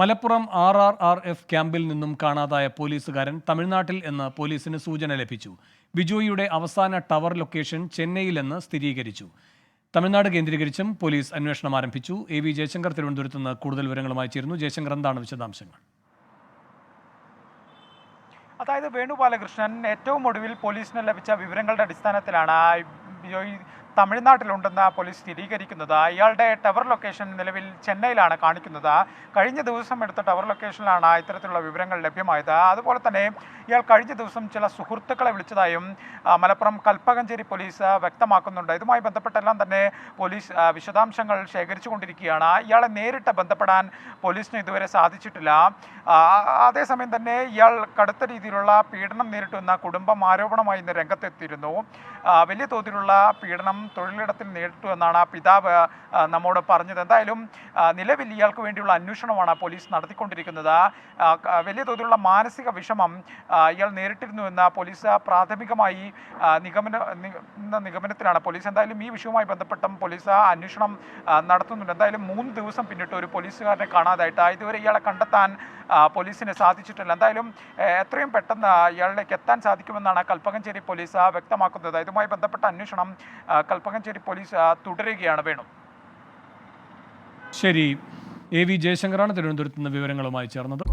Malappuram RRRF ക്യാമ്പിൽ നിന്നും കാണാതായ പോലീസുകാരൻ തമിഴ്നാട്ടിൽ എന്ന് പോലീസിന് സൂചന ലഭിച്ചു. ബിജോയിയുടെ അവസാന ടവർ ലൊക്കേഷൻ ചെന്നൈയിലെന്ന് സ്ഥിരീകരിച്ചു. തമിഴ്നാട് കേന്ദ്രീകരിച്ചും പോലീസ് അന്വേഷണം ആരംഭിച്ചു. AV ജയശങ്കർ തിരുവനന്തപുരത്ത് നിന്ന് കൂടുതൽ വിവരങ്ങളുമായി ചേരുന്നു. ജയശങ്കർ, എന്താണ് വിശദാംശങ്ങൾ? അതായത് വേണുഗോപാലകൃഷ്ണൻ ഏറ്റവും ഒടുവിൽ പോലീസിന് ലഭിച്ച വിവരങ്ങളുടെ അടിസ്ഥാനത്തിലാണ് ബിജോയ് തമിഴ്നാട്ടിലുണ്ടെന്ന് പോലീസ് സ്ഥിരീകരിക്കുന്നത്. ഇയാളുടെ ടവർ ലൊക്കേഷൻ നിലവിൽ ചെന്നൈയിലാണ് കാണിക്കുന്നത്. കഴിഞ്ഞ ദിവസം എടുത്ത ടവർ ലൊക്കേഷനിലാണ് ഇത്തരത്തിലുള്ള വിവരങ്ങൾ ലഭ്യമായത്. അതുപോലെ തന്നെ ഇയാൾ കഴിഞ്ഞ ദിവസം ചില സുഹൃത്തുക്കളെ വിളിച്ചതായും മലപ്പുറം കൽപ്പകഞ്ചേരി പോലീസ് വ്യക്തമാക്കുന്നുണ്ട്. ഇതുമായി ബന്ധപ്പെട്ടെല്ലാം തന്നെ പോലീസ് വിശദാംശങ്ങൾ ശേഖരിച്ചുകൊണ്ടിരിക്കുകയാണ്. ഇയാളെ നേരിട്ട് ബന്ധപ്പെടാൻ പോലീസിന് ഇതുവരെ സാധിച്ചിട്ടില്ല. അതേസമയം തന്നെ ഇയാൾ കടുത്ത രീതിയിലുള്ള പീഡനം നേരിട്ടുവെന്ന കുടുംബം ആരോപണമായി ഇന്ന് രംഗത്തെത്തിയിരുന്നു. വലിയ തോതിലുള്ള പീഡനം തൊഴിലിടത്തിൽ നേരിട്ടു എന്നാണ് പിതാവ് നമ്മോട് പറഞ്ഞത്. എന്തായാലും നിലവിൽ ഇയാൾക്ക് വേണ്ടിയുള്ള അന്വേഷണമാണ് പോലീസ് നടത്തിക്കൊണ്ടിരിക്കുന്നത്. വലിയ തോതിലുള്ള മാനസിക വിഷമം ഇയാൾ നേരിട്ടിരുന്നുവെന്ന് പോലീസ് പ്രാഥമികമായി നിഗമനത്തിലാണ് പോലീസ്. എന്തായാലും ഈ വിഷയവുമായി ബന്ധപ്പെട്ടും പോലീസ് അന്വേഷണം നടത്തുന്നുണ്ട്. എന്തായാലും 3 ദിവസം പിന്നിട്ട് ഒരു പോലീസുകാരനെ കാണാതായിട്ട് ഇതുവരെ ഇയാളെ കണ്ടെത്താൻ പോലീസിന് സാധിച്ചിട്ടില്ല. എന്തായാലും എത്രയും പെട്ടെന്ന് ഇയാളിലേക്ക് എത്താൻ സാധിക്കുമെന്നാണ് കൽപ്പകഞ്ചേരി പോലീസ് വ്യക്തമാക്കുന്നത്. ഇതുമായി ബന്ധപ്പെട്ട അന്വേഷണം കൽപ്പകഞ്ചേരി പോലീസ് തുടരുകയാണ്. വേണു, ശരി. AV ജയശങ്കറാണ് തിരുവനന്തപുരത്ത് നിന്ന് വിവരങ്ങളുമായി ചേർന്നത്.